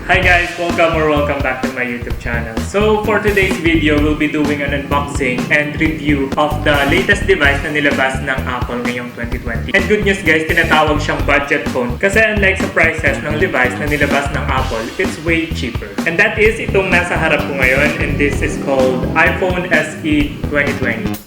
Hi guys! Welcome back to my YouTube channel. So for today's video, we'll be doing an unboxing and review of the latest device na nilabas ng Apple ngayong 2020. And good news guys, tinatawag siyang budget phone kasi unlike sa prices ng device na nilabas ng Apple, it's way cheaper. And that is itong nasa harap ko ngayon, and this is called iPhone SE 2020.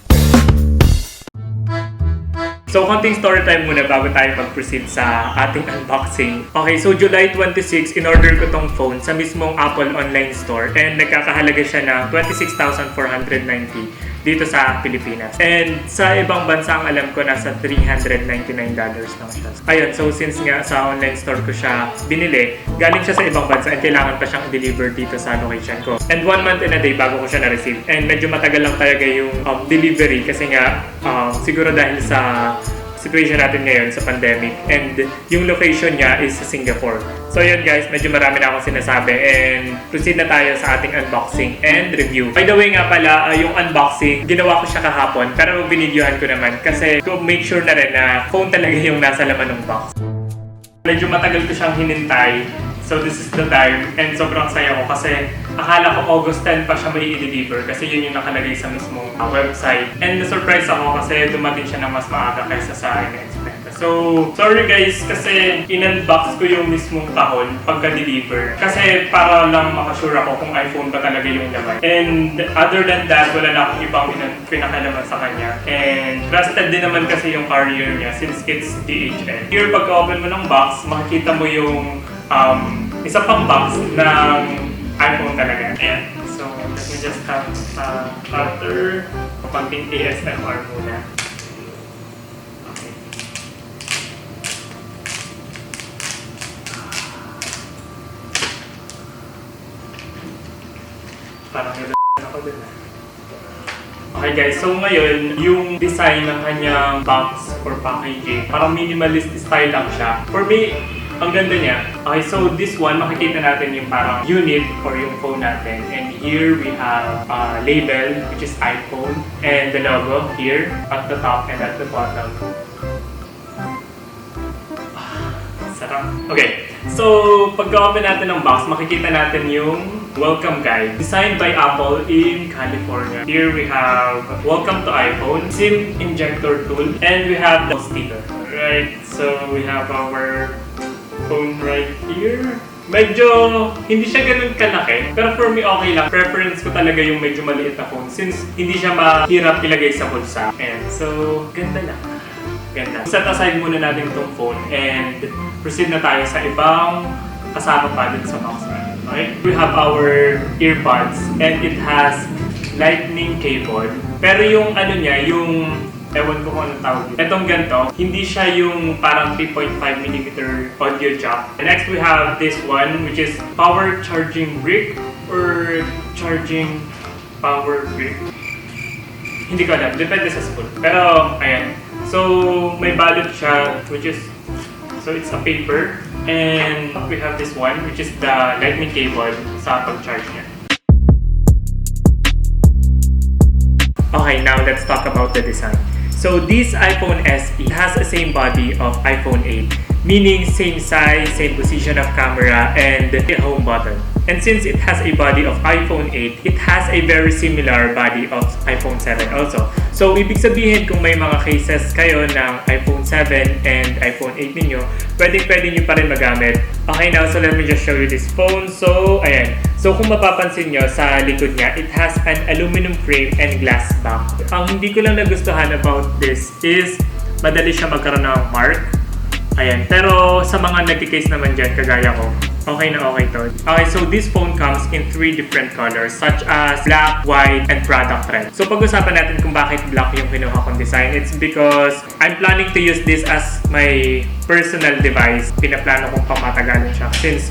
So, konting story time muna bago tayo mag-proceed sa ating unboxing. Okay, so July 26, in-order ko tong phone sa mismong Apple online store and nagkakahalaga siya ng 26,490 dito sa Pilipinas. And sa ibang bansa, ang alam ko, nasa $399 lang siya. Ayun, so since nga sa online store ko siya binili, galing siya sa ibang bansa and kailangan pa siyang deliver dito sa location ko. And 1 month and a day bago ko siya na-receive. And medyo matagal lang talaga yung delivery kasi nga siguro dahil sa situation natin ngayon sa pandemic, and yung location niya is sa Singapore. So yun guys, medyo marami na akong sinasabi and proceed na tayo sa ating unboxing and review. By the way nga pala, yung unboxing, ginawa ko siya kahapon pero binidyohan ko naman kasi to make sure na rin na phone talaga yung nasa laman ng box. Medyo matagal ko siyang hinintay. So this is the time and sobrang saya ko kasi akala ko August 10 pa siya may i-deliver kasi yun yung nakalagay sa mismong website. And na-surprise ako kasi dumating siya ng mas maaga kaysa sa in-expect. So, sorry guys kasi in-unbox ko yung mismong kahon pagka-deliver. Kasi para lang makasure ako kung iPhone ba talaga yung laman. And other than that, wala na akong ibang pinakalaman sa kanya. And trusted din naman kasi yung carrier niya since it's DHL. Here, pagka-open mo ng box, makikita mo yung isa pang box ng iPhone talaga. Ayan. So, let me just have a cutter. Papanting ASMR muna. Okay. Parang nilalaman ako din. Okay guys, so ngayon, yung design ng kanyang box or packaging, parang minimalist style lang siya. For me, ang ganda niya. Okay, so this one, makikita natin yung parang unit or yung phone natin. And here we have a label, which is iPhone. And the logo here at the top and at the bottom. Sarap. Okay, so pagka-open natin ng box, makikita natin yung welcome guide. Designed by Apple in California. Here we have welcome to iPhone, SIM injector tool, and we have the sticker. Right, so we have our phone right here. Medyo hindi siya ganun kalaki, pero for me okay lang. Preference ko talaga yung medyo maliit na phone since hindi siya mahirap ilagay sa bulsa. And so, ganda lang. Ganda. Set aside muna natin itong phone and proceed na tayo sa ibang kasama pa din sa box natin. Okay? We have our earbuds and it has lightning cable. Pero yung ano niya, yung ewan ko kung anong tawag dito. Etong ganito, hindi siya yung parang 3.5mm audio jack. And next we have this one, which is power charging brick or charging power brick. Hindi ko alam, depende sa school. Pero, ayan. So, may balot siya, which is, so it's a paper. And we have this one, which is the lightning cable sa pag-charge niya. Okay, now let's talk about the design. So this iPhone SE has the same body of iPhone 8, meaning same size, same position of camera, and the home button. And since it has a body of iPhone 8, it has a very similar body of iPhone 7 also. So ibig sabihin kung may mga cases kayo ng iPhone 7 and iPhone 8 ninyo, pwede nyo pa rin magamit. Okay, now so let me just show you this phone. So ayan. So kung mapapansin nyo sa likod niya, it has an aluminum frame and glass back. Ang hindi ko lang nagustuhan about this is madali siya magkaroon ng mark. Ayan. Pero sa mga nagki-case naman dyan, kagaya ko, okay na okay to. Okay, so this phone comes in 3 different colors such as black, white, and product red. So pag-usapan natin kung bakit black yung kinuha kong design. It's because I'm planning to use this as my personal device. Pinaplano kong pamatagalin siya since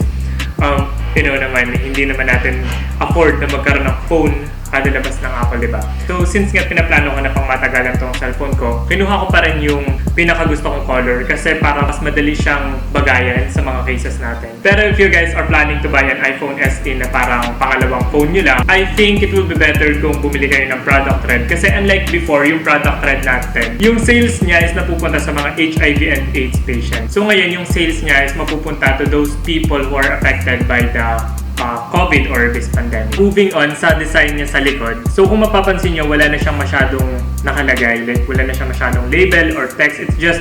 naman, hindi naman natin afford na magkaroon ng phone kada labas ng Apple, diba? So, since nga pinaplano ko na pang matagalan tong cellphone ko, kinuha ko pa rin yung pinakagusto kong color kasi para mas madali siyang bagayan sa mga cases natin. Pero if you guys are planning to buy an iPhone SE na parang pangalawang phone nyo lang, I think it will be better kung bumili kayo ng product red. Kasi unlike before, yung product red natin, yung sales niya is napupunta sa mga HIV and AIDS patients. So ngayon, yung sales niya is mapupunta to those people who are affected by the COVID or this pandemic. Moving on sa design niya sa likod. So kung mapapansin nyo, wala na siyang masyadong nakalagay. Like, wala na siyang masyadong label or text. It's just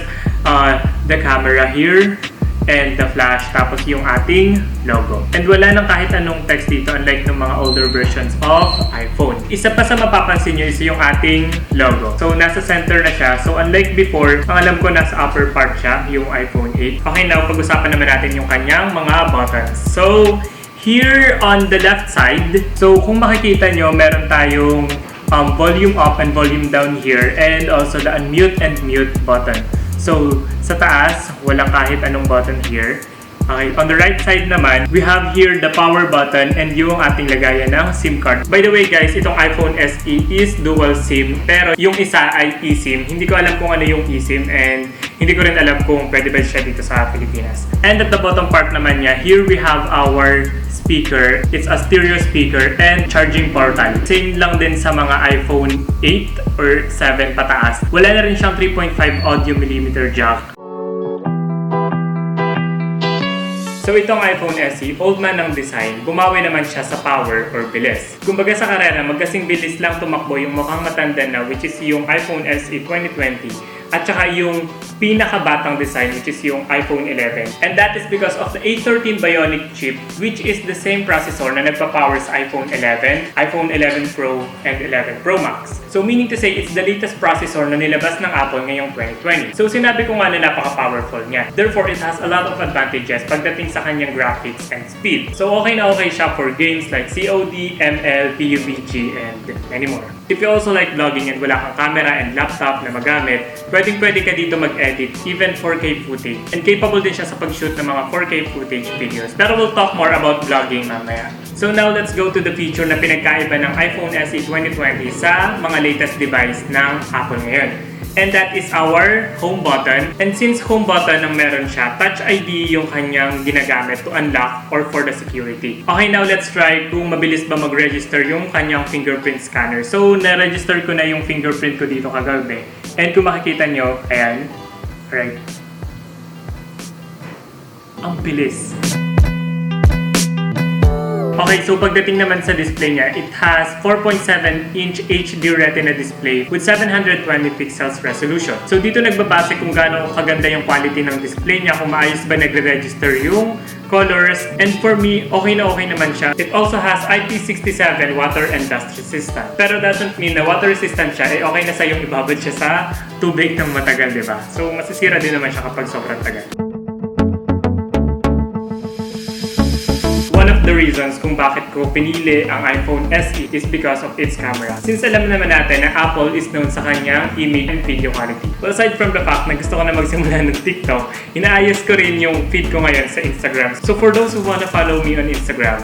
the camera here and the flash, tapos yung ating logo. And wala nang kahit anong text dito, unlike ng mga older versions of iPhone. Isa pa sa mapapansin nyo is yung ating logo. So nasa center na siya. So unlike before, ang alam ko nasa upper part siya, yung iPhone 8. Okay, now pag-usapan naman natin yung kanyang mga buttons. So here on the left side, so kung makikita nyo, meron tayong volume up and volume down here, and also the unmute and mute button. So sa taas, walang kahit anong button here. Okay, on the right side naman, we have here the power button and yung ating lagayan ng SIM card. By the way guys, itong iPhone SE is dual SIM, pero yung isa ay eSIM. Hindi ko alam kung ano yung eSIM and hindi ko rin alam kung pwede ba siya dito sa Pilipinas. And at the bottom part naman niya, here we have our speaker. It's a stereo speaker and charging portal. Same lang din sa mga iPhone 8 or 7 pataas. Wala na rin siyang 3.5 audio millimeter jack. So itong iPhone SE, old man ng design, bumawi naman siya sa power or bilis. Kumbaga sa karera, magkasing bilis lang tumakbo yung mukhang matanda na, which is yung iPhone SE 2020, at saka yung pinakabatang design, which is yung iPhone 11. And that is because of the A13 Bionic Chip, which is the same processor na nagpa-power sa iPhone 11, iPhone 11 Pro, and 11 Pro Max. So meaning to say, it's the latest processor na nilabas ng Apple ngayong 2020. So sinabi ko nga na napaka-powerful niya. Therefore, it has a lot of advantages pagdating sa kanyang graphics and speed. So okay na okay siya for games like COD, ML, PUBG, and many more. If you also like vlogging and wala kang camera and laptop na magamit, pwede ka dito mag-edit even 4K footage. And capable din siya sa pag-shoot ng mga 4K footage videos. Pero we'll talk more about vlogging mamaya. So now let's go to the feature na pinagkaiba ng iPhone SE 2020 sa mga latest device ng Apple ngayon. And that is our home button. And since home button ang meron siya, Touch ID yung kanyang ginagamit to unlock or for the security. Okay, now let's try kung mabilis ba mag-register yung kanyang fingerprint scanner. So, na-register ko na yung fingerprint ko dito kagabi. And kung makikita nyo, ayan. Alright. Ang bilis. Okay, so pagdating naman sa display niya, it has 4.7-inch HD Retina display with 720 pixels resolution. So dito nagbabase kung gaano kaganda yung quality ng display niya, kung maayos ba nagre-register yung colors. And for me, okay na okay naman siya. It also has IP67 water and dust resistant. Pero doesn't mean na water resistant siya, okay na sa yung ibabad siya sa tubig ng matagal, di ba? So masisira din naman siya kapag sobrang tagal. One of the reasons kung bakit ko pinili ang iPhone SE is because of its camera. Since alam naman natin na Apple is known sa kanyang image and video quality. Well, aside from the fact na gusto ko na magsimula ng TikTok, inaayos ko rin yung feed ko ngayon sa Instagram. So for those who wanna follow me on Instagram,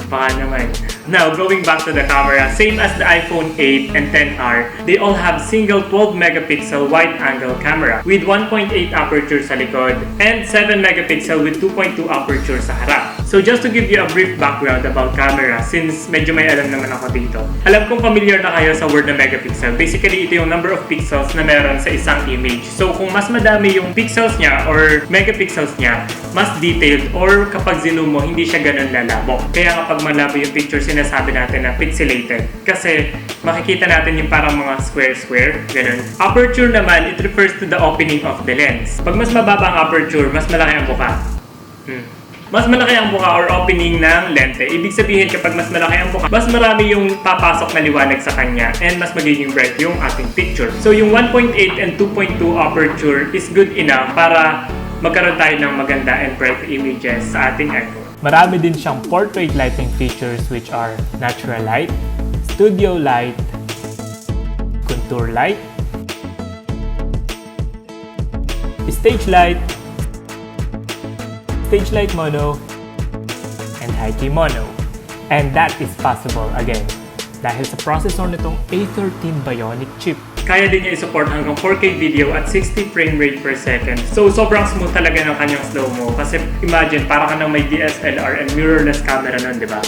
baka naman. Now, going back to the camera, same as the iPhone 8 and 10R, they all have single 12 megapixel wide-angle camera with 1.8 aperture sa likod and 7 megapixel with 2.2 aperture sa harap. So just to give you a brief background about camera, since medyo may alam naman ako dito. Alam kong familiar na kayo sa word na megapixel. Basically, ito yung number of pixels na meron sa isang image. So kung mas madami yung pixels niya or megapixels niya, mas detailed, or kapag zoom mo, hindi siya ganun lalabo. Kaya kapag malabo yung picture, sinasabi natin na pixelated. Kasi makikita natin yung parang mga square-square, ganun. Aperture naman, it refers to the opening of the lens. Pag mas mababa ang aperture, mas malaki ang buka. Mas malaki ang buka or opening ng lente. Ibig sabihin kapag mas malaki ang buka, mas marami yung papasok na liwanag sa kanya and mas magiging bright yung ating picture. So yung 1.8 and 2.2 aperture is good enough para magkaroon tayo ng maganda and bright images sa ating iPhone. Marami din siyang portrait lighting features which are natural light, studio light, contour light, stage light mono, and high key mono. And that is possible again dahil sa processor nitong A13 Bionic Chip. Kaya din niya i-support hanggang 4K video at 60 frame rate per second. So, sobrang smooth talaga ng kanyang slow-mo. Kasi imagine, para ka nang may DSLR and mirrorless camera nun, di ba?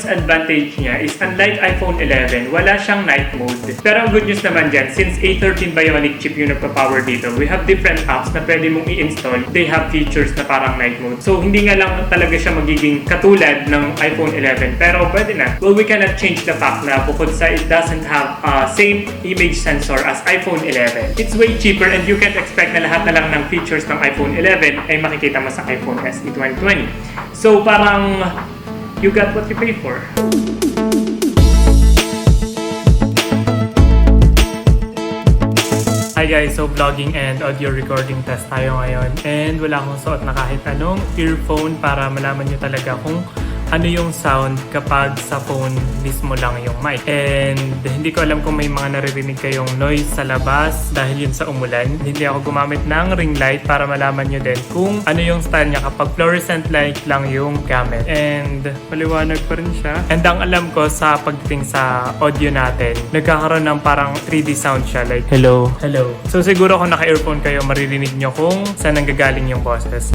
Disadvantage niya is unlike iPhone 11, wala siyang night mode. Pero ang good news naman dyan, since A13 Bionic Chip yung nagpa-power dito, we have different apps na pwede mong i-install. They have features na parang night mode. So, hindi nga lang talaga siya magiging katulad ng iPhone 11, pero pwede na. Well, we cannot change the fact na bukod sa it doesn't have same image sensor as iPhone 11. It's way cheaper and you can't expect na lahat na lang ng features ng iPhone 11 ay makikita mo sa iPhone SE 2020. So, parang you got what you pay for. Hi guys, so vlogging and audio recording test tayo ngayon and wala akong suot na kahit anong earphone para malaman nyo talaga kung ano yung sound kapag sa phone mismo lang yung mic. And hindi ko alam kung may mga naririnig kayong noise sa labas dahil yun sa umulan. Hindi ako gumamit ng ring light para malaman nyo din kung ano yung style niya kapag fluorescent light lang yung gamit. And maliwanag pa rin siya. And ang alam ko sa pagdating sa audio natin, nagkakaroon ng parang 3D sound siya like hello, hello. So siguro kung naka-earphone kayo, maririnig nyo kung saan nanggagaling yung boses.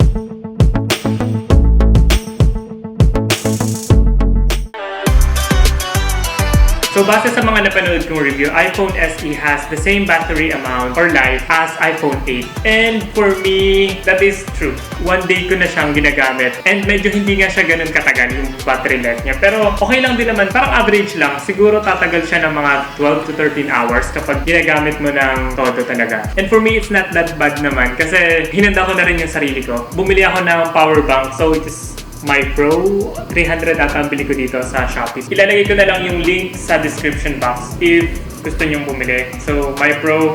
So, base sa mga napanood kong review, iPhone SE has the same battery amount or life as iPhone 8. And for me, that is true. One day ko na siyang ginagamit. And medyo hindi nga siya ganun katagal yung battery life niya. Pero okay lang din naman. Parang average lang. Siguro tatagal siya ng mga 12 to 13 hours kapag ginagamit mo ng todo talaga. And for me, it's not that bad naman. Kasi hinanda ko na rin yung sarili ko. Bumili ako ng power bank. So, it is My Pro 300 ata ang bili ko dito sa Shopee. Ilalagay ko na lang yung link sa description box if gusto nyong bumili. So, My Pro,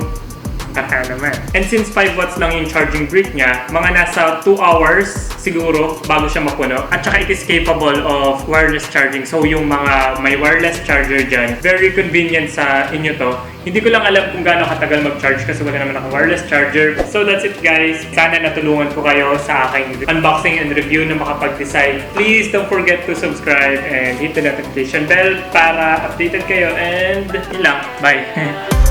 kaka naman. And since 5 watts lang yung charging brick niya, mga nasa 2 hours siguro bago siya mapuno. At saka it is capable of wireless charging. So, yung mga may wireless charger dyan, very convenient sa inyo to. Hindi ko lang alam kung gaano katagal mag-charge kasi wala naman akong wireless charger. So that's it guys. Sana natulungan ko kayo sa aking unboxing and review na makapag-decide. Please don't forget to subscribe and hit the notification bell para updated kayo. And yun lang. Bye!